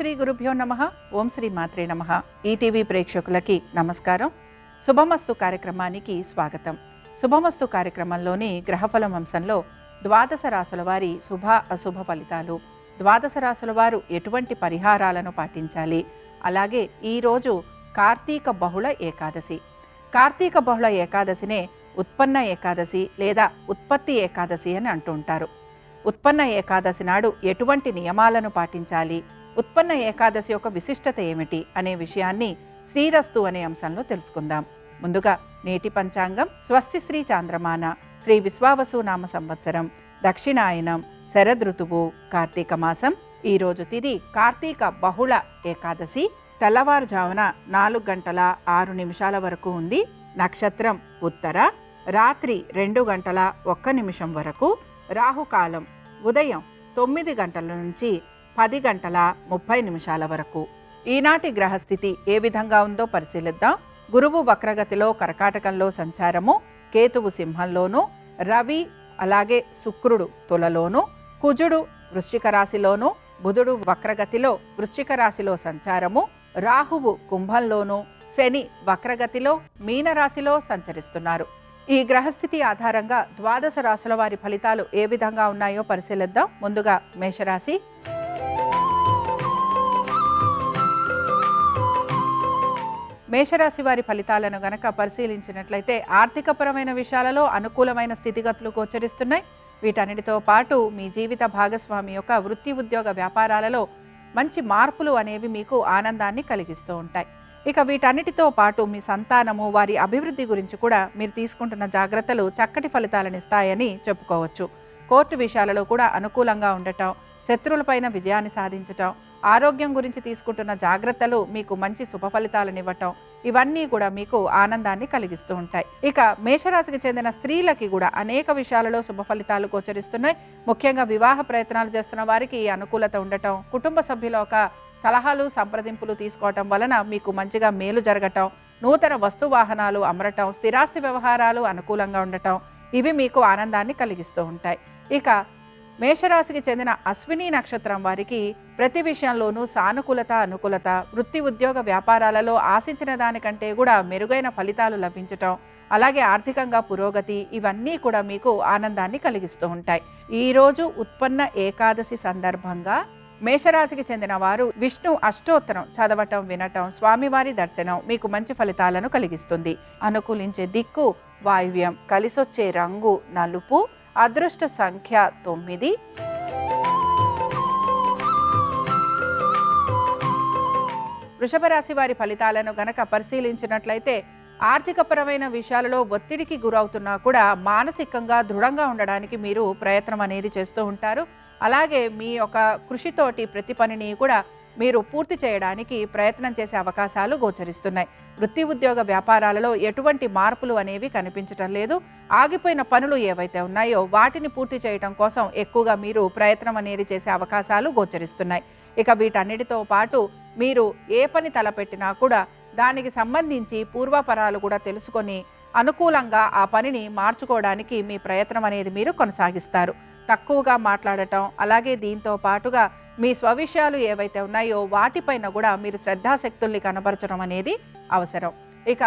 శ్రీ గురుభ్యో నమః. ఓం శ్రీ మాత్రే నమః. ఈటీవీ ప్రేక్షకులకి నమస్కారం. శుభమస్తు కార్యక్రమానికి స్వాగతం. శుభమస్తు కార్యక్రమంలోని గ్రహఫలం అంశంలో ద్వాదశ రాశుల వారి శుభ అశుభ ఫలితాలు, ద్వాదశ రాశుల వారు ఎటువంటి పరిహారాలను పాటించాలి, అలాగే ఈరోజు కార్తీక బహుళ ఏకాదశి. కార్తీక బహుళ ఏకాదశినే ఉత్పన్న ఏకాదశి లేదా ఉత్పత్తి ఏకాదశి అని అంటూ ఉంటారు. ఉత్పన్న ఏకాదశి నాడు ఎటువంటి నియమాలను పాటించాలి, ఉత్పన్న ఏకాదశి యొక్క విశిష్టత ఏమిటి అనే విషయాన్ని శ్రీరస్తు అనే అంశంలో తెలుసుకుందాం. ముందుగా నేటి పంచాంగం స్వస్తి శ్రీ చాంద్రమాన శ్రీ విశ్వావసు నామ సంవత్సరం దక్షిణాయనం శరదృతువు కార్తీక మాసం. ఈరోజు తిథి కార్తీక బహుళ ఏకాదశి. తెల్లవారుజామున 4:06 వరకు ఉంది. నక్షత్రం ఉత్తర. రాత్రి 2:01 వరకు. రాహుకాలం ఉదయం 9 గంటల నుంచి 10:30 వరకు. ఈనాటి గ్రహస్థితి ఏ విధంగా ఉందో పరిశీలిద్దాం. గురువు వక్రగతిలో కర్కాటకంలో సంచారము, కేతువు సింహంలోను, రవి అలాగే శుక్రుడు తులలోను, కుజుడు వృశ్చిక రాశిలోను, బుధుడు వక్రగతిలో వృశ్చిక రాశిలో సంచారము, రాహువు కుంభంలోను, శని వక్రగతిలో మీనరాశిలో సంచరిస్తున్నారు. ఈ గ్రహస్థితి ఆధారంగా ద్వాదశ రాశుల వారి ఫలితాలు ఏ విధంగా ఉన్నాయో పరిశీలిద్దాం. ముందుగా మేషరాశి. మేషరాశి వారి ఫలితాలను గనక పరిశీలించినట్లయితే ఆర్థికపరమైన విషయాలలో అనుకూలమైన స్థితిగతులు గోచరిస్తున్నాయి. వీటన్నిటితో పాటు మీ జీవిత భాగస్వామి యొక్క వృత్తి ఉద్యోగ వ్యాపారాలలో మంచి మార్పులు అనేవి మీకు ఆనందాన్ని కలిగిస్తూ ఉంటాయి. ఇక వీటన్నిటితో పాటు మీ సంతానము వారి అభివృద్ధి గురించి కూడా మీరు తీసుకుంటున్న జాగ్రత్తలు చక్కటి ఫలితాలను ఇస్తాయని చెప్పుకోవచ్చు. కోర్టు విషయాలలో కూడా అనుకూలంగా ఉండటం, శత్రువులపైన విజయాన్ని సాధించటం, ఆరోగ్యం గురించి తీసుకుంటున్న జాగ్రత్తలు మీకు మంచి శుభ ఫలితాలను ఇవ్వటం, ఇవన్నీ కూడా మీకు ఆనందాన్ని కలిగిస్తూ ఉంటాయి. ఇక మేషరాశికి చెందిన స్త్రీలకి కూడా అనేక విషయాలలో శుభ ఫలితాలు గోచరిస్తున్నాయి. ముఖ్యంగా వివాహ ప్రయత్నాలు చేస్తున్న వారికి అనుకూలత ఉండటం, కుటుంబ సభ్యుల ఒక సలహాలు సంప్రదింపులు తీసుకోవటం వలన మీకు మంచిగా మేలు జరగటం, నూతన వస్తు వాహనాలు అమరటం, స్థిరాస్తి వ్యవహారాలు అనుకూలంగా ఉండటం, ఇవి మీకు ఆనందాన్ని కలిగిస్తూ ఉంటాయి. ఇక మేషరాశికి చెందిన అశ్విని నక్షత్రం వారికి ప్రతి విషయంలోనూ సానుకూలత అనుకూలత, వృత్తి ఉద్యోగ వ్యాపారాలలో ఆశించిన దానికంటే కూడా మెరుగైన ఫలితాలు లభించటం, అలాగే ఆర్థికంగా పురోగతి, ఇవన్నీ కూడా మీకు ఆనందాన్ని కలిగిస్తూ ఉంటాయి. ఈరోజు ఉత్పన్న ఏకాదశి సందర్భంగా మేషరాశికి చెందిన వారు విష్ణు అష్టోత్తరం చదవటం, వినటం, స్వామివారి దర్శనం మీకు మంచి ఫలితాలను కలిగిస్తుంది. అనుకూలించే దిక్కు వాయువ్యం, కలిసొచ్చే రంగు నలుపు, అదృష్ట సంఖ్య 9. వృషభ రాశి వారి ఫలితాలను గనక పరిశీలించినట్లయితే ఆర్థికపరమైన విషయాలలో ఒత్తిడికి గురవుతున్నా కూడా మానసికంగా దృఢంగా ఉండడానికి మీరు ప్రయత్నం అనేది చేస్తూ ఉంటారు. అలాగే మీ యొక్క కృషితోటి ప్రతి పనిని కూడా మీరు పూర్తి చేయడానికి ప్రయత్నం చేసే అవకాశాలు గోచరిస్తున్నాయి. వృత్తి ఉద్యోగ వ్యాపారాలలో ఎటువంటి మార్పులు అనేవి కనిపించటం లేదు. ఆగిపోయిన పనులు ఏవైతే ఉన్నాయో వాటిని పూర్తి చేయడం కోసం ఎక్కువగా మీరు ప్రయత్నం అనేది చేసే అవకాశాలు గోచరిస్తున్నాయి. ఇక వీటన్నిటితో పాటు మీరు ఏ పని తలపెట్టినా కూడా దానికి సంబంధించి పూర్వపరాలు కూడా తెలుసుకొని అనుకూలంగా ఆ పనిని మార్చుకోవడానికి మీ ప్రయత్నం అనేది మీరు కొనసాగిస్తారు. తక్కువగా మాట్లాడటం, అలాగే దీంతో పాటుగా మీ స్వవిషయాలు ఏవైతే ఉన్నాయో వాటిపైన కూడా మీరు శ్రద్ధాశక్తుల్ని కనబరచడం అనేది అవసరం. ఇక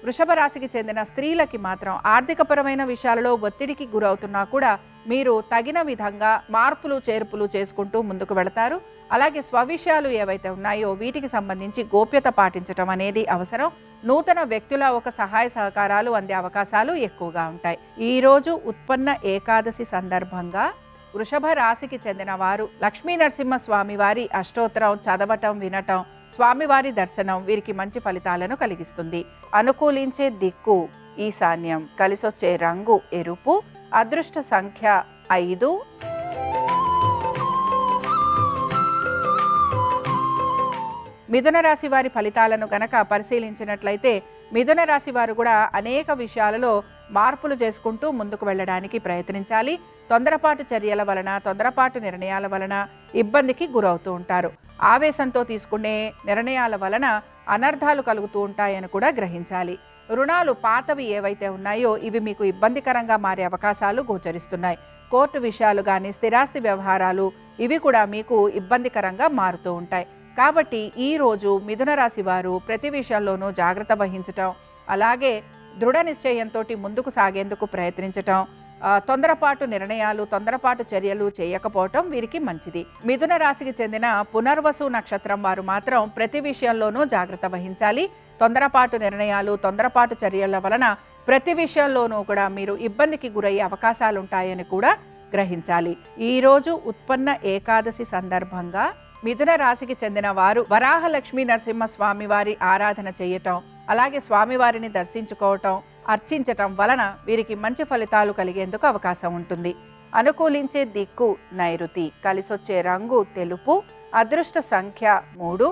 వృషభ రాశికి చెందిన స్త్రీలకి మాత్రం ఆర్థికపరమైన విషయాలలో ఒత్తిడికి గురవుతున్నా కూడా మీరు తగిన విధంగా మార్పులు చేర్పులు చేసుకుంటూ ముందుకు వెళతారు. అలాగే స్వవిషయాలు ఏవైతే ఉన్నాయో వీటికి సంబంధించి గోప్యత పాటించడం అనేది అవసరం. నూతన వ్యక్తుల ఒక సహాయ సహకారాలు అందే అవకాశాలు ఎక్కువగా ఉంటాయి. ఈరోజు ఉత్పన్న ఏకాదశి సందర్భంగా వృషభ రాశికి చెందిన వారు లక్ష్మీ నరసింహ స్వామి వారి అష్టోత్తరం చదవటం, వినటం, స్వామివారి దర్శనం వీరికి మంచి ఫలితాలను కలిగిస్తుంది. అనుకూలించే దిక్కు ఈశాన్యం, కలిసొచ్చే రంగు ఎరుపు, అదృష్ట సంఖ్య 5. మిథున రాశి వారి ఫలితాలను గనక పరిశీలించినట్లయితే మిథున రాశి వారు కూడా అనేక విషయాలలో మార్పులు చేసుకుంటూ ముందుకు వెళ్ళడానికి ప్రయత్నించాలి. తొందరపాటు చర్యల వలన, తొందరపాటు నిర్ణయాల వలన ఇబ్బందికి గురవుతూ ఉంటారు. ఆవేశంతో తీసుకునే నిర్ణయాల వలన అనర్థాలు కలుగుతూ ఉంటాయని కూడా గ్రహించాలి. రుణాలు పాతవి ఏవైతే ఉన్నాయో ఇవి మీకు ఇబ్బందికరంగా మారే అవకాశాలు గోచరిస్తున్నాయి. కోర్టు విషయాలు కానీ స్థిరాస్తి వ్యవహారాలు ఇవి కూడా మీకు ఇబ్బందికరంగా మారుతూ ఉంటాయి. కాబట్టి ఈ రోజు మిథున రాశి వారు ప్రతి విషయంలోనూ జాగ్రత్త వహించటం, అలాగే దృఢ నిశ్చయంతో ముందుకు సాగేందుకు ప్రయత్నించటం, తొందరపాటు నిర్ణయాలు, తొందరపాటు చర్యలు చేయకపోవటం వీరికి మంచిది. మిథున రాశికి చెందిన పునర్వసు నక్షత్రం వారు మాత్రం ప్రతి విషయంలోనూ జాగ్రత్త వహించాలి. తొందరపాటు నిర్ణయాలు, తొందరపాటు చర్యల వలన ప్రతి విషయంలోనూ కూడా మీరు ఇబ్బందికి గురయ్యే అవకాశాలుంటాయని కూడా గ్రహించాలి. ఈ రోజు ఉత్పన్న ఏకాదశి సందర్భంగా మిథున రాశికి చెందిన వారు వరాహ లక్ష్మీ నరసింహ స్వామి వారి ఆరాధన చేయటం, అలాగే స్వామివారిని దర్శించుకోవటం, అర్చించటం వలన వీరికి మంచి ఫలితాలు కలిగేందుకు అవకాశం ఉంటుంది. అనుకూలించే దిక్కు నైరుతి, కలిసొచ్చే రంగు తెలుపు, అదృష్ట సంఖ్య 3.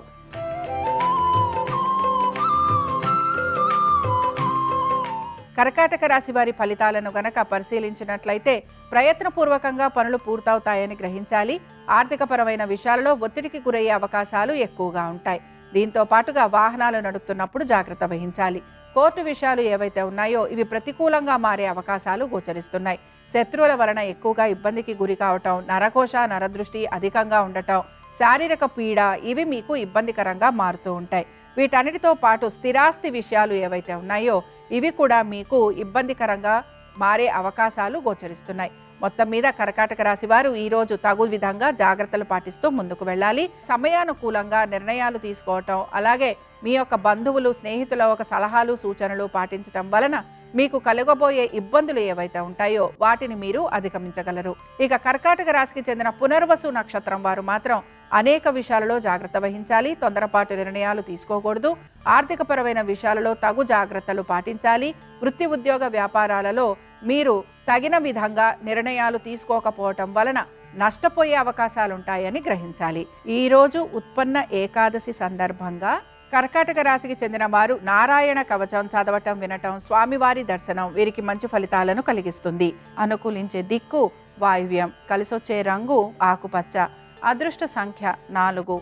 కర్కాటక రాశి వారి ఫలితాలను గనక పరిశీలించినట్లయితే ప్రయత్నపూర్వకంగా పనులు పూర్తవుతాయని గ్రహించాలి. ఆర్థికపరమైన విషయాలలో ఒత్తిడికి గురయ్యే అవకాశాలు ఎక్కువగా ఉంటాయి. దీంతో పాటుగా వాహనాలు నడుపుతున్నప్పుడు జాగ్రత్త వహించాలి. కోర్టు విషయాలు ఏవైతే ఉన్నాయో ఇవి ప్రతికూలంగా మారే అవకాశాలు గోచరిస్తున్నాయి. శత్రువుల వలన ఎక్కువగా ఇబ్బందికి గురి కావటం, నరకోశ నరదృష్టి అధికంగా ఉండటం, శారీరక పీడ ఇవి మీకు ఇబ్బందికరంగా మారుతూ ఉంటాయి. వీటన్నిటితో పాటు స్థిరాస్తి విషయాలు ఏవైతే ఉన్నాయో ఇవి కూడా మీకు ఇబ్బందికరంగా మారే అవకాశాలు గోచరిస్తున్నాయి. మొత్తం మీద కర్కాటక రాశి వారు ఈ రోజు తగు విధంగా జాగ్రత్తలు పాటిస్తూ ముందుకు వెళ్ళాలి. సమయానుకూలంగా నిర్ణయాలు తీసుకోవటం, అలాగే మీ యొక్క బంధువులు, స్నేహితుల ఒక సలహాలు, సూచనలు పాటించటం వలన మీకు కలగబోయే ఇబ్బందులు ఏవైతే ఉంటాయో వాటిని మీరు అధిగమించగలరు. ఇక కర్కాటక రాశికి చెందిన పునర్వసు నక్షత్రం వారు మాత్రం అనేక విషయాలలో జాగ్రత్త వహించాలి. తొందరపాటు నిర్ణయాలు తీసుకోకూడదు. ఆర్థికపరమైన విషయాలలో తగు జాగ్రత్తలు పాటించాలి. వృత్తి, ఉద్యోగ, వ్యాపారాలలో మీరు తగిన విధంగా నిర్ణయాలు తీసుకోకపోవటం వలన నష్టపోయే అవకాశాలుంటాయని గ్రహించాలి. ఈ రోజు ఉత్పన్న ఏకాదశి సందర్భంగా కర్కాటక రాశికి చెందిన వారు నారాయణ కవచం చదవటం, వినటం, స్వామివారి దర్శనం వీరికి మంచి ఫలితాలను కలిగిస్తుంది. అనుకూలించే దిక్కు వాయువ్యం, కలిసొచ్చే రంగు ఆకుపచ్చ, అదృష్ట సంఖ్య 4.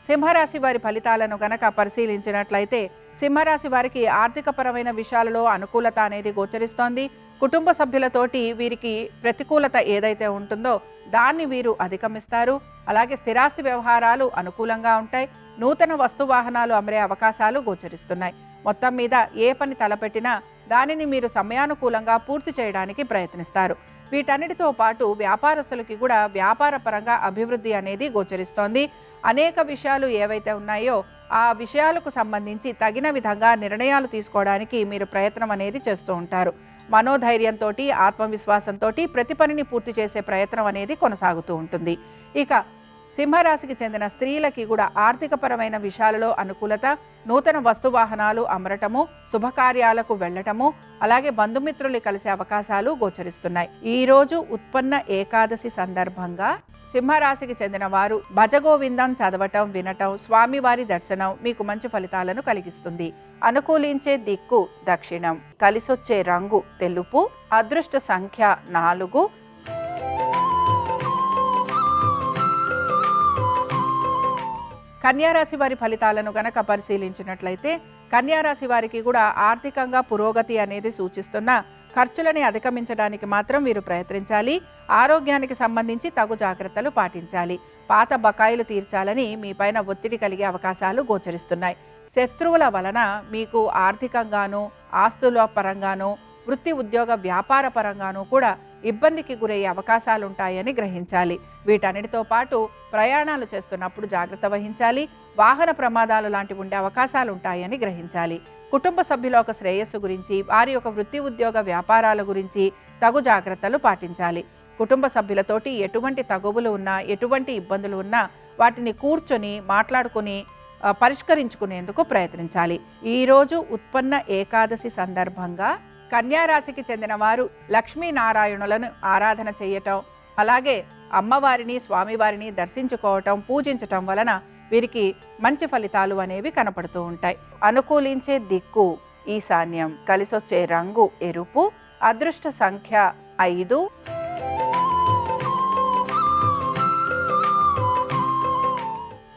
సింహరాశి వారి ఫలితాలను గనక పరిశీలించినట్లయితే సింహరాశి వారికి ఆర్థికపరమైన విషయాలలో అనుకూలత అనేది గోచరిస్తోంది. కుటుంబ సభ్యులతోటి వీరికి ప్రతికూలత ఏదైతే ఉంటుందో దాన్ని వీరు అధిగమిస్తారు. అలాగే స్థిరాస్తి వ్యవహారాలు అనుకూలంగా ఉంటాయి. నూతన వస్తు వాహనాలు అమరే అవకాశాలు గోచరిస్తున్నాయి. మొత్తం మీద ఏ పని తలపెట్టినా దానిని మీరు సమయానుకూలంగా పూర్తి చేయడానికి ప్రయత్నిస్తారు. వీటన్నిటితో పాటు వ్యాపారస్తులకి కూడా వ్యాపార పరంగా అభివృద్ధి అనేది గోచరిస్తోంది. అనేక విషయాలు ఏవైతే ఉన్నాయో ఆ విషయాలకు సంబంధించి తగిన విధంగా నిర్ణయాలు తీసుకోవడానికి మీరు ప్రయత్నం అనేది చేస్తూ ఉంటారు. మనోధైర్యంతో, ఆత్మవిశ్వాసంతో ప్రతి పనిని పూర్తి చేసే ప్రయత్నం అనేది కొనసాగుతూ ఉంటుంది. ఇక సింహరాశికి చెందిన స్త్రీలకి కూడా ఆర్థికపరమైన విషయాలలో అనుకూలత, నూతన వస్తువాహనాలు అమరటము, శుభకార్యాలకు వెళ్లటము, అలాగే బంధుమిత్రులు కలిసే అవకాశాలు గోచరిస్తున్నాయి. ఈ రోజు ఉత్పన్న ఏకాదశి సందర్భంగా సింహరాశికి చెందిన వారు భజగోవిందం చదవటం, వినటం, స్వామివారి దర్శనం మీకు మంచి ఫలితాలను కలిగిస్తుంది. అనుకూలించే దిక్కు దక్షిణం, కలిసొచ్చే రంగు తెలుపు, అదృష్ట సంఖ్య 4. కన్యారాశి వారి ఫలితాలను గనక పరిశీలించినట్లయితే కన్యారాశి వారికి కూడా ఆర్థికంగా పురోగతి అనేది సూచిస్తున్న ఖర్చులని అధిగమించడానికి మాత్రం వీరు ప్రయత్నించాలి. ఆరోగ్యానికి సంబంధించి తగు జాగ్రత్తలు పాటించాలి. పాత బకాయిలు తీర్చాలని మీ పైన ఒత్తిడి కలిగే అవకాశాలు గోచరిస్తున్నాయి. శత్రువుల వలన మీకు ఆర్థికంగాను, ఆస్తుల పరంగాను, వృత్తి, ఉద్యోగ, వ్యాపార పరంగాను కూడా ఇబ్బందికి గురయ్యే అవకాశాలుంటాయని గ్రహించాలి. వీటన్నిటితో పాటు ప్రయాణాలు చేస్తున్నప్పుడు జాగ్రత్త వహించాలి. వాహన ప్రమాదాలు లాంటివి ఉండే అవకాశాలుంటాయని గ్రహించాలి. కుటుంబ సభ్యుల యొక్క శ్రేయస్సు గురించి, వారి యొక్క వృత్తి, ఉద్యోగ, వ్యాపారాల గురించి తగు జాగ్రత్తలు పాటించాలి. కుటుంబ సభ్యులతోటి ఎటువంటి తగువులు ఉన్నా, ఎటువంటి ఇబ్బందులు ఉన్నా వాటిని కూర్చొని మాట్లాడుకుని పరిష్కరించుకునేందుకు ప్రయత్నించాలి. ఈరోజు ఉత్పన్న ఏకాదశి సందర్భంగా కన్యారాశికి చెందిన వారు లక్ష్మీనారాయణులను ఆరాధన చేయటం, అలాగే అమ్మవారిని, స్వామివారిని దర్శించుకోవటం, పూజించటం వలన వీరికి మంచి ఫలితాలు అనేవి కనపడుతూ ఉంటాయి. అనుకూలించే దిక్కు ఈశాన్యం, కలిసొచ్చే రంగు ఎరుపు, అదృష్ట సంఖ్య 5.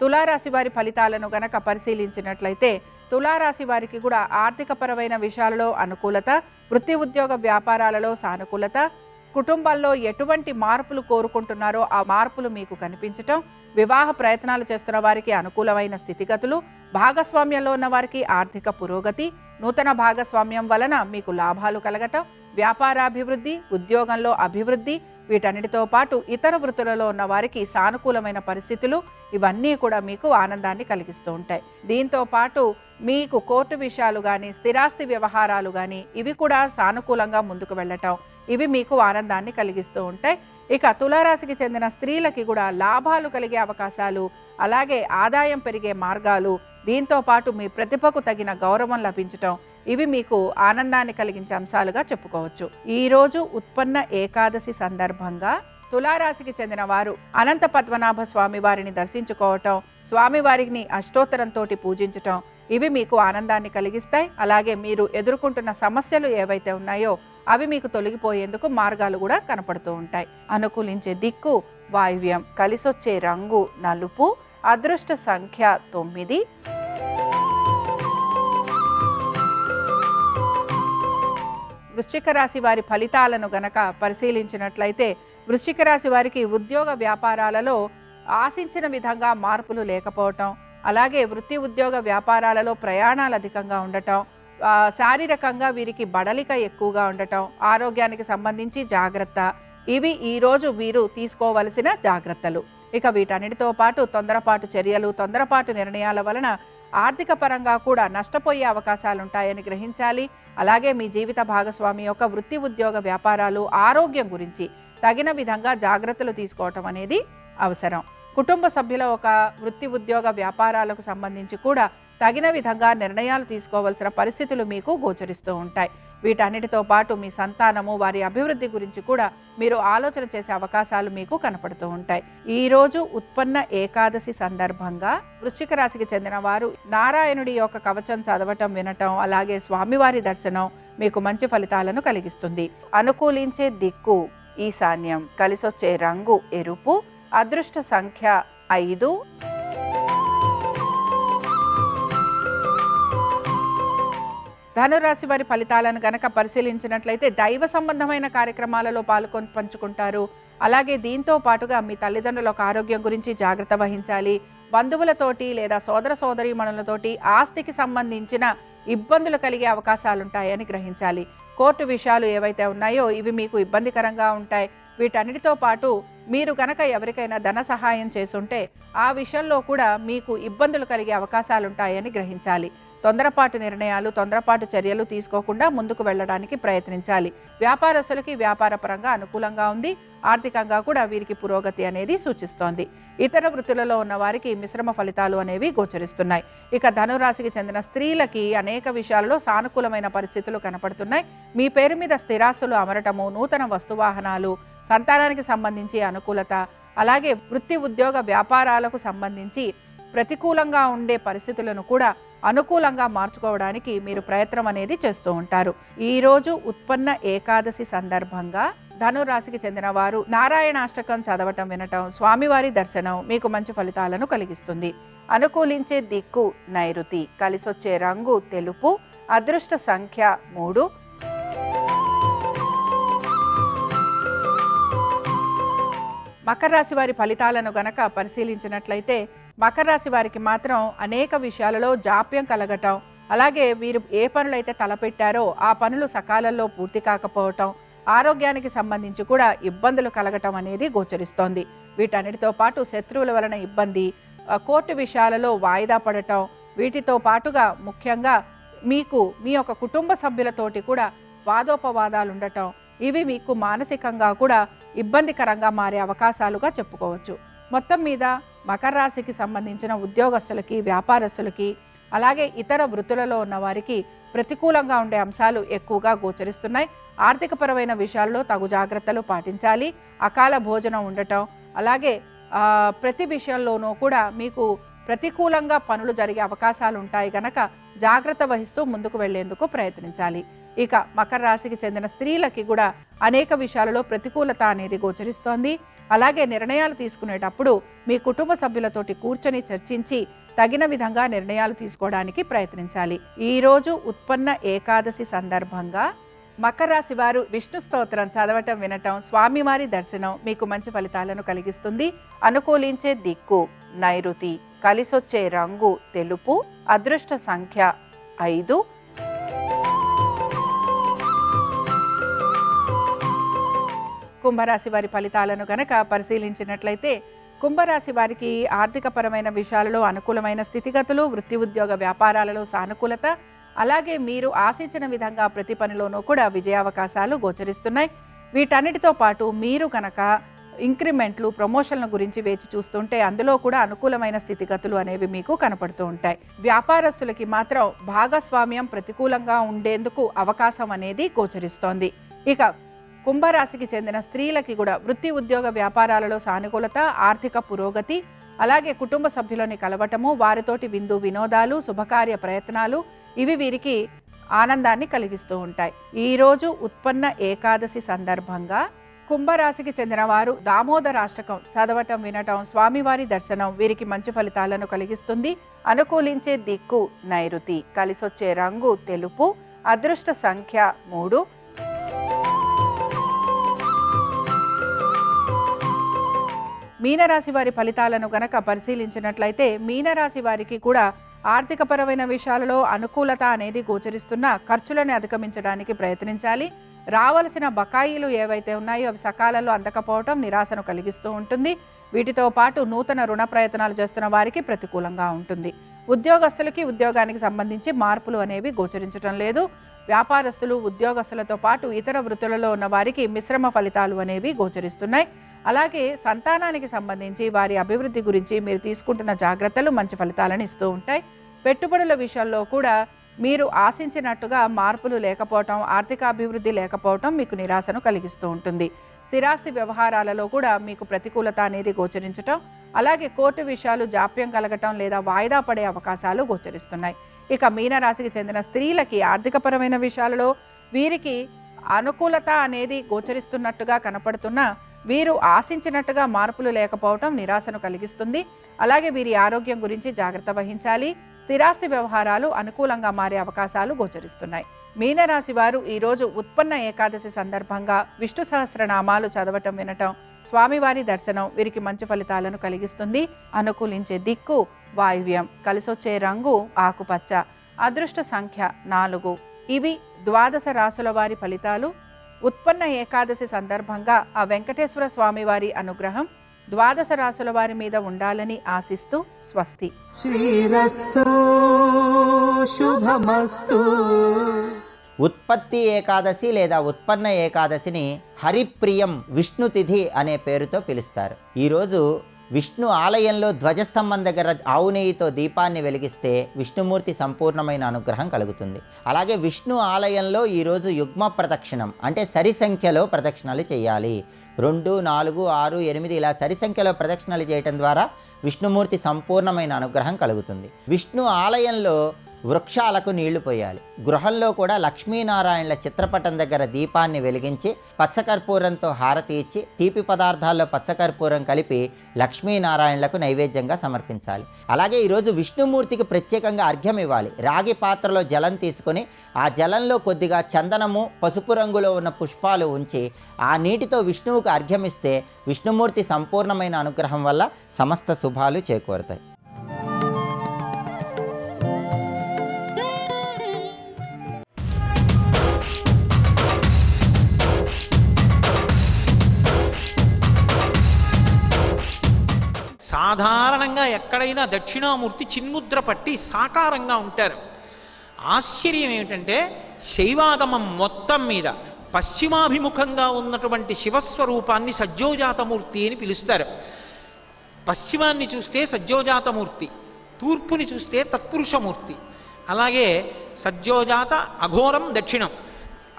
తులారాశి వారి ఫలితాలను గనక పరిశీలించినట్లయితే తులారాశి వారికి కూడా ఆర్థికపరమైన విషయాలలో అనుకూలత, వృత్తి, ఉద్యోగ, వ్యాపారాలలో సానుకూలత, కుటుంబాల్లో ఎటువంటి మార్పులు కోరుకుంటున్నారో ఆ మార్పులు మీకు కనిపించటం, వివాహ ప్రయత్నాలు చేస్తున్న వారికి అనుకూలమైన స్థితిగతులు, భాగస్వామ్యంలో ఉన్న వారికి ఆర్థిక పురోగతి, నూతన భాగస్వామ్యం వలన మీకు లాభాలు కలగటం, వ్యాపారాభివృద్ధి, ఉద్యోగంలో అభివృద్ధి, వీటన్నిటితో పాటు ఇతర వృత్తులలో ఉన్న వారికి సానుకూలమైన పరిస్థితులు, ఇవన్నీ కూడా మీకు ఆనందాన్ని కలిగిస్తూ ఉంటాయి. దీంతో పాటు మీకు కోర్టు విషయాలు కానీ, స్థిరాస్తి వ్యవహారాలు కానీ ఇవి కూడా సానుకూలంగా ముందుకు వెళ్ళటం, ఇవి మీకు ఆనందాన్ని కలిగిస్తూ ఉంటాయి. ఇక తులారాశికి చెందిన స్త్రీలకి కూడా లాభాలు కలిగే అవకాశాలు, అలాగే ఆదాయం పెరిగే మార్గాలు, దీంతో పాటు మీ ప్రతిభకు తగిన గౌరవం లభించటం, ఇవి మీకు ఆనందాన్ని కలిగించే అంశాలుగా చెప్పుకోవచ్చు. ఈ రోజు ఉత్పన్న ఏకాదశి సందర్భంగా తులారాశికి చెందిన వారు అనంత పద్మనాభ స్వామి వారిని దర్శించుకోవటం, స్వామివారిని అష్టోత్తరంతో పూజించటం, ఇవి మీకు ఆనందాన్ని కలిగిస్తాయి. అలాగే మీరు ఎదుర్కొంటున్న సమస్యలు ఏవైతే ఉన్నాయో అవి మీకు తొలగిపోయేందుకు మార్గాలు కూడా కనపడుతూ ఉంటాయి. అనుకూలించే దిక్కు వాయువ్యం, కలిసొచ్చే రంగు నలుపు, అదృష్ట సంఖ్య 9. వృశ్చిక రాశి వారి ఫలితాలను గనక పరిశీలించినట్లయితే వృశ్చిక రాశి వారికి ఉద్యోగ వ్యాపారాలలో ఆశించిన విధంగా మార్పులు లేకపోవటం, అలాగే వృత్తి ఉద్యోగ వ్యాపారాలలో ప్రయాణాలు అధికంగా ఉండటం, శారీరకంగా వీరికి బడలిక ఎక్కువగా ఉండటం, ఆరోగ్యానికి సంబంధించి జాగ్రత్త, ఇవి ఈరోజు వీరు తీసుకోవలసిన జాగ్రత్తలు. ఇక వీటన్నిటితో పాటు తొందరపాటు చర్యలు, తొందరపాటు నిర్ణయాల వలన ఆర్థిక పరంగా కూడా నష్టపోయే అవకాశాలుంటాయని గ్రహించాలి. అలాగే మీ జీవిత భాగస్వామి యొక్క వృత్తి ఉద్యోగ వ్యాపారాలు, ఆరోగ్యం గురించి తగిన విధంగా జాగ్రత్తలు తీసుకోవటం అనేది అవసరం. కుటుంబ సభ్యుల ఒక వృత్తి ఉద్యోగ వ్యాపారాలకు సంబంధించి కూడా తగిన విధంగా నిర్ణయాలు తీసుకోవాల్సిన పరిస్థితులు మీకు గోచరిస్తూ ఉంటాయి. వీటన్నిటితో పాటు మీ సంతానము, వారి అభివృద్ధి గురించి కూడా మీరు ఆలోచన చేసే అవకాశాలు మీకు కనపడుతూ ఉంటాయి. ఈ రోజు ఉత్పన్న ఏకాదశి సందర్భంగా వృశ్చిక రాశికి చెందిన వారు నారాయణుడి యొక్క కవచం చదవటం, వినటం, అలాగే స్వామివారి దర్శనం మీకు మంచి ఫలితాలను కలిగిస్తుంది. అనుకూలించే దిక్కు ఈశాన్యం, కలిసొచ్చే రంగు ఎరుపు, అదృష్ట సంఖ్య 5. ధనురాశి వారి ఫలితాలను గనక పరిశీలించినట్లయితే దైవ సంబంధమైన కార్యక్రమాలలో పాల్గొని పంచుకుంటారు. అలాగే దీంతో పాటుగా మీ తల్లిదండ్రుల ఆరోగ్యం గురించి జాగ్రత్త వహించాలి. బంధువులతోటి లేదా సోదర సోదరీమణులతోటి ఆస్తికి సంబంధించిన ఇబ్బందులు కలిగే అవకాశాలుంటాయని గ్రహించాలి. కోర్టు విషయాలు ఏవైతే ఉన్నాయో ఇవి మీకు ఇబ్బందికరంగా ఉంటాయి. వీటన్నిటితో పాటు మీరు గనక ఎవరికైనా ధన సహాయం చేసుంటే ఆ విషయంలో కూడా మీకు ఇబ్బందులు కలిగే అవకాశాలుంటాయని గ్రహించాలి. తొందరపాటు నిర్ణయాలు, తొందరపాటు చర్యలు తీసుకోకుండా ముందుకు వెళ్ళడానికి ప్రయత్నించాలి. వ్యాపారస్తులకి వ్యాపారపరంగా అనుకూలంగా ఉంది. ఆర్థికంగా కూడా వీరికి పురోగతి అనేది సూచిస్తోంది. ఇతర వృత్తులలో ఉన్న వారికి మిశ్రమ ఫలితాలు అనేవి గోచరిస్తున్నాయి. ఇక ధనురాశికి చెందిన స్త్రీలకి అనేక విషయాల్లో సానుకూలమైన పరిస్థితులు కనపడుతున్నాయి. మీ పేరు మీద స్థిరాస్తులు అమరటము, నూతన వస్తువాహనాలు, సంతానానికి సంబంధించి అనుకూలత, అలాగే వృత్తి ఉద్యోగ వ్యాపారాలకు సంబంధించి ప్రతికూలంగా ఉండే పరిస్థితులను కూడా అనుకూలంగా మార్చుకోవడానికి మీరు ప్రయత్నం అనేది చేస్తూ ఉంటారు. ఈ రోజు ఉత్పన్న ఏకాదశి సందర్భంగా ధనురాశికి చెందిన వారు నారాయణాష్టకం చదవటం, వినటం, స్వామివారి దర్శనం మీకు మంచి ఫలితాలను కలిగిస్తుంది. అనుకూలించే దిక్కు నైరుతి, కలిసొచ్చే రంగు తెలుపు, అదృష్ట సంఖ్య 3. మకర రాశి వారి ఫలితాలను గనక పరిశీలించినట్లయితే మకర రాశి వారికి మాత్రం అనేక విషయాలలో జాప్యం కలగటం, అలాగే వీరు ఏ పనులైతే తలపెట్టారో ఆ పనులు సకాలంలో పూర్తి కాకపోవటం, ఆరోగ్యానికి సంబంధించి కూడా ఇబ్బందులు కలగటం అనేది గోచరిస్తోంది. వీటన్నిటితో పాటు శత్రువుల వలన ఇబ్బంది, కోర్టు విషయాలలో వాయిదా పడటం, వీటితో పాటుగా ముఖ్యంగా మీకు మీ యొక్క కుటుంబ సభ్యులతోటి కూడా వాదోపవాదాలు ఉండటం, ఇవి మీకు మానసికంగా కూడా ఇబ్బందికరంగా మారే అవకాశాలుగా చెప్పుకోవచ్చు. మొత్తం మీద మకర రాశికి సంబంధించిన ఉద్యోగస్తులకి, వ్యాపారస్తులకి, అలాగే ఇతర వృత్తులలో ఉన్న వారికి ప్రతికూలంగా ఉండే అంశాలు ఎక్కువగా గోచరిస్తున్నాయి. ఆర్థికపరమైన విషయాల్లో తగు జాగ్రత్తలు పాటించాలి. అకాల భోజనం ఉండటం, అలాగే ప్రతి విషయంలోనూ కూడా మీకు ప్రతికూలంగా పనులు జరిగే అవకాశాలు ఉంటాయి కనుక జాగ్రత్త వహిస్తూ ముందుకు వెళ్లేందుకు ప్రయత్నించాలి. ఇక మకర రాశికి చెందిన స్త్రీలకి కూడా అనేక విషయాలలో ప్రతికూలత అనేది గోచరిస్తోంది. అలాగే నిర్ణయాలు తీసుకునేటప్పుడు మీ కుటుంబ సభ్యులతోటి కూర్చొని చర్చించి తగిన విధంగా నిర్ణయాలు తీసుకోవడానికి ప్రయత్నించాలి. ఈ రోజు ఉత్పన్న ఏకాదశి సందర్భంగా మకర రాశి వారు విష్ణు స్తోత్రం చదవటం వినటం స్వామివారి దర్శనం మీకు మంచి ఫలితాలను కలిగిస్తుంది. అనుకూలించే దిక్కు నైరుతి, కలిసొచ్చే రంగు తెలుపు, అదృష్ట సంఖ్య 5. కుంభరాశి వారి ఫలితాలను గనక పరిశీలించినట్లయితే కుంభరాశి వారికి ఆర్థికపరమైన విషయాలలో అనుకూలమైన స్థితిగతులు, వృత్తి ఉద్యోగ వ్యాపారాలలో సానుకూలత, అలాగే మీరు ఆశించిన విధంగా ప్రతి పనిలోనూ కూడా విజయావకాశాలు గోచరిస్తున్నాయి. వీటన్నిటితో పాటు మీరు కనుక ఇంక్రిమెంట్లు, ప్రమోషన్ల గురించి వేచి చూస్తుంటే అందులో కూడా అనుకూలమైన స్థితిగతులు అనేవి మీకు కనపడుతూ ఉంటాయి. వ్యాపారస్తులకి మాత్రం భాగస్వామ్యం ప్రతికూలంగా ఉండేందుకు అవకాశం అనేది గోచరిస్తోంది. ఇక కుంభరాశికి చెందిన స్త్రీలకి కూడా వృత్తి ఉద్యోగ వ్యాపారాలలో సానుకూలత, ఆర్థిక పురోగతి, అలాగే కుటుంబ సభ్యులని కలవటము, వారితోటి విందు వినోదాలు, శుభకార్య ప్రయత్నాలు ఇవి వీరికి ఆనందాన్ని కలిగిస్తూ ఉంటాయి. ఈరోజు ఉత్పన్న ఏకాదశి సందర్భంగా కుంభరాశికి చెందిన వారు దామోదరాష్టకం చదవటం వినటం, స్వామివారి దర్శనం వీరికి మంచి ఫలితాలను కలిగిస్తుంది. అనుకూలించే దిక్కు నైరుతి, కలిసొచ్చే రంగు తెలుపు, అదృష్ట సంఖ్య 3. మీనరాశి వారి ఫలితాలను గనక పరిశీలించినట్లయితే మీనరాశి వారికి కూడా ఆర్థికపరమైన విషయాలలో అనుకూలత అనేది గోచరిస్తున్న ఖర్చులను అధిగమించడానికి ప్రయత్నించాలి. రావలసిన బకాయిలు ఏవైతే ఉన్నాయో అవి సకాలంలో అందకపోవటం నిరాశను కలిగిస్తూ ఉంటుంది. వీటితో పాటు నూతన రుణ ప్రయత్నాలు చేస్తున్న వారికి ప్రతికూలంగా ఉంటుంది. ఉద్యోగస్తులకి ఉద్యోగానికి సంబంధించి మార్పులు అనేవి గోచరించడం లేదు. వ్యాపారస్తులు, ఉద్యోగస్తులతో పాటు ఇతర వృత్తులలో ఉన్న వారికి మిశ్రమ ఫలితాలు అనేవి గోచరిస్తున్నాయి. అలాగే సంతానానికి సంబంధించి వారి అభివృద్ధి గురించి మీరు తీసుకుంటున్న జాగ్రత్తలు మంచి ఫలితాలను ఇస్తూ ఉంటాయి. పెట్టుబడుల విషయంలో కూడా మీరు ఆశించినట్టుగా మార్పులు లేకపోవటం, ఆర్థిక అభివృద్ధి లేకపోవటం మీకు నిరాశను కలిగిస్తూ ఉంటుంది. స్థిరాస్తి వ్యవహారాలలో కూడా మీకు ప్రతికూలత అనేది గోచరించటం, అలాగే కోర్టు విషయాలు జాప్యం కలగటం లేదా వాయిదా పడే అవకాశాలు గోచరిస్తున్నాయి. ఇక మీనరాశికి చెందిన స్త్రీలకి ఆర్థికపరమైన విషయాలలో వీరికి అనుకూలత అనేది గోచరిస్తున్నట్టుగా కనపడుతున్నా వీరు ఆశించినట్టుగా మార్పులు లేకపోవటం నిరాశను కలిగిస్తుంది. అలాగే వీరి ఆరోగ్యం గురించి జాగ్రత్త వహించాలి. స్థిరాస్తి వ్యవహారాలు అనుకూలంగా మారే అవకాశాలు గోచరిస్తున్నాయి. మీనరాశి వారు ఈరోజు ఉత్పన్న ఏకాదశి సందర్భంగా విష్ణు సహస్రనామాలు చదవటం వినటం, స్వామివారి దర్శనం వీరికి మంచి ఫలితాలను కలిగిస్తుంది. అనుకూలించే దిక్కు వాయువ్యం, కలిసొచ్చే రంగు ఆకుపచ్చ, అదృష్ట సంఖ్య 4. ఇవి ద్వాదశ రాశుల వారి ఫలితాలు. ఉత్పన్న ఏకాదశి సందర్భంగా ఆ వెంకటేశ్వర స్వామి వారి అనుగ్రహం ద్వాదశ రాశుల వారి మీద ఉండాలని ఆశిస్తూ స్వస్తి. శ్రీరస్తు శుభమస్తు. ఉత్పత్తి ఏకాదశి లేదా ఉత్పన్న ఏకాదశిని హరిప్రియం విష్ణు తిథి అనే పేరుతో పిలుస్తారు. ఈరోజు విష్ణు ఆలయంలో ధ్వజస్తంభం దగ్గర ఆవు నెయ్యితో దీపాన్ని వెలిగిస్తే విష్ణుమూర్తి సంపూర్ణమైన అనుగ్రహం కలుగుతుంది. అలాగే విష్ణు ఆలయంలో ఈరోజు యుగ్మ ప్రదక్షిణం అంటే సరి సంఖ్యలో ప్రదక్షిణలు చేయాలి. 2, 4, 6, 8 ఇలా సరి సంఖ్యలో ప్రదక్షిణలు చేయటం ద్వారా విష్ణుమూర్తి సంపూర్ణమైన అనుగ్రహం కలుగుతుంది. విష్ణు ఆలయంలో వృక్షాలకు నీళ్లు పోయాలి. గృహంలో కూడా లక్ష్మీనారాయణల చిత్రపటం దగ్గర దీపాన్ని వెలిగించి పచ్చకర్పూరంతో హారతి ఇచ్చి తీపి పదార్థాల్లో పచ్చకర్పూరం కలిపి లక్ష్మీనారాయణలకు నైవేద్యంగా సమర్పించాలి. అలాగే ఈరోజు విష్ణుమూర్తికి ప్రత్యేకంగా అర్ఘ్యం ఇవ్వాలి. రాగి పాత్రలో జలం తీసుకొని ఆ జలంలో కొద్దిగా చందనము, పసుపు రంగులో ఉన్న పుష్పాలు ఉంచి ఆ నీటితో విష్ణువుకు అర్ఘ్యమిస్తే విష్ణుమూర్తి సంపూర్ణమైన అనుగ్రహం వల్ల సమస్త శుభాలు చేకూరుతాయి. సాధారణంగా ఎక్కడైనా దక్షిణామూర్తి చిన్ముద్ర పట్టి సాకారంగా ఉంటారు. ఆశ్చర్యం ఏమిటంటే శైవాగమం మొత్తం మీద పశ్చిమాభిముఖంగా ఉన్నటువంటి శివస్వరూపాన్ని సజ్జోజాతమూర్తి అని పిలుస్తారు. పశ్చిమాన్ని చూస్తే సజ్జోజాతమూర్తి, తూర్పుని చూస్తే తత్పురుషమూర్తి. అలాగే సజ్జోజాత అఘోరం దక్షిణం,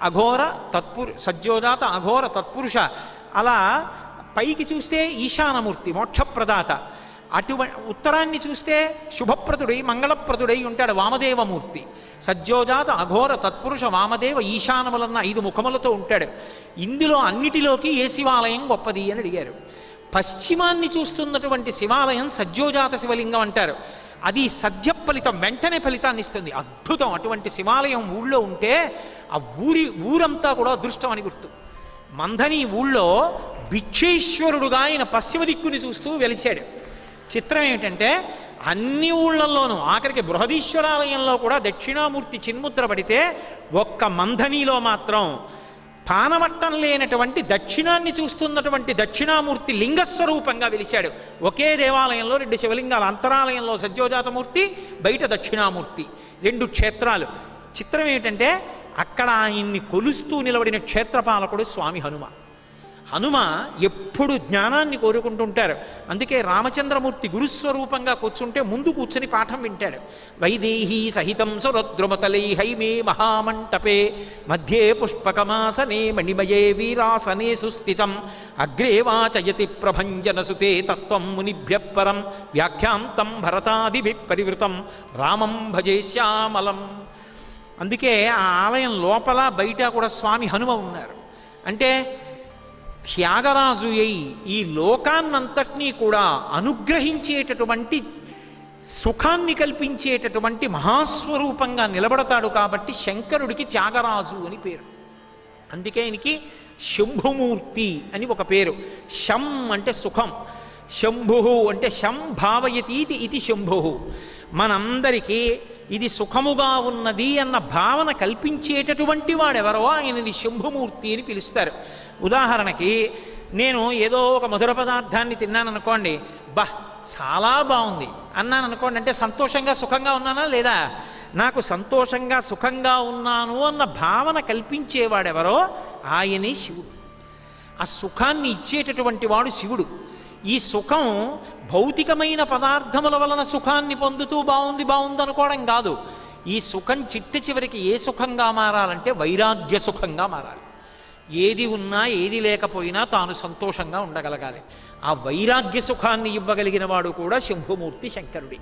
అఘోర సజ్జోజాత అఘోర తత్పురుష. అలా పైకి చూస్తే ఈశానమూర్తి మోక్షప్రదాత, ఉత్తరాన్ని చూస్తే శుభప్రదుడై మంగళప్రదుడై ఉంటాడు వామదేవమూర్తి. సజ్జోజాత అఘోర తత్పురుష వామదేవ ఈశానములన్న 5 ముఖములతో ఉంటాడు. ఇందులో అన్నిటిలోకి ఏ శివాలయం గొప్పది అని అడిగారు. పశ్చిమాన్ని చూస్తున్నటువంటి శివాలయం సజ్జోజాత శివలింగం అంటారు. అది సద్య ఫలితం, వెంటనే ఫలితాన్ని ఇస్తుంది. అద్భుతం. అటువంటి శివాలయం ఊళ్ళో ఉంటే ఆ ఊరంతా కూడా అదృష్టం అని గుర్తు. మంథని ఊళ్ళో భిక్షేశ్వరుడుగా ఆయన పశ్చిమ దిక్కుని చూస్తూ వెలిశాడు. చిత్రం ఏమిటంటే అన్ని ఊళ్ళల్లోనూ ఆఖరికి బృహదీశ్వరాలయంలో కూడా దక్షిణామూర్తి చిన్ముద్ర పడితే ఒక్క మంథనిలో మాత్రం పానవట్టం లేనటువంటి దక్షిణాన్ని చూస్తున్నటువంటి దక్షిణామూర్తి లింగస్వరూపంగా వెలిశాడు. ఒకే దేవాలయంలో 2 శివలింగాలు, అంతరాలయంలో సత్యోజాతమూర్తి, బయట దక్షిణామూర్తి, 2 క్షేత్రాలు. చిత్రం ఏమిటంటే అక్కడ ఆయన్ని కొలుస్తూ నిలబడిన క్షేత్రపాలకుడు స్వామి హనుమ. హనుమ ఎప్పుడు జ్ఞానాన్ని కోరుకుంటుంటారు. అందుకే రామచంద్రమూర్తి గురుస్వరూపంగా కూర్చుంటే ముందు కూర్చొని పాఠం వింటాడు. వైదేహీ సహితం సురద్రుమతలై హైమే మహామంటపే మధ్యే పుష్పకమాసనే మణిమయే వీరాసనే సుస్థితం అగ్రే వాచయతి ప్రభంజనసుతే తత్వం మునిభ్య పరం వ్యాఖ్యాంతం భరతాదిభి పరివృతం రామం భజే శ్యామలం. అందుకే ఆ ఆలయం లోపల బయట కూడా స్వామి హనుమ ఉన్నారు. అంటే త్యాగరాజు అయి ఈ లోకాన్నంతటినీ కూడా అనుగ్రహించేటటువంటి సుఖాన్ని కల్పించేటటువంటి మహాస్వరూపంగా నిలబడతాడు కాబట్టి శంకరుడికి త్యాగరాజు అని పేరు. అందుకే ఆయనకి శంభుమూర్తి అని ఒక పేరు. శం అంటే సుఖం, శంభు అంటే శం భావయతీతి ఇది శంభు. మనందరికీ ఇది సుఖముగా ఉన్నది అన్న భావన కల్పించేటటువంటి వాడెవరో ఆయనని శంభుమూర్తి అని పిలుస్తారు. ఉదాహరణకి నేను ఏదో ఒక మధుర పదార్థాన్ని తిన్నాను అనుకోండి, చాలా బాగుంది అన్నాను అనుకోండి, అంటే సంతోషంగా సుఖంగా ఉన్నానా లేదా? నాకు సంతోషంగా సుఖంగా ఉన్నాను అన్న భావన కల్పించేవాడెవరో ఆయనే శివుడు. ఆ సుఖాన్ని ఇచ్చేటటువంటి వాడు శివుడు. ఈ సుఖం భౌతికమైన పదార్థముల వలన సుఖాన్ని పొందుతూ బాగుంది అనుకోవడం కాదు. ఈ సుఖం చివరికి ఏ సుఖంగా మారాలంటే వైరాగ్య సుఖంగా మారాలి. ఏది ఉన్నా ఏది లేకపోయినా తాను సంతోషంగా ఉండగలగాలి. ఆ వైరాగ్య సుఖాన్ని ఇవ్వగలిగిన వాడు కూడా శంభుమూర్తి శంకరుడి.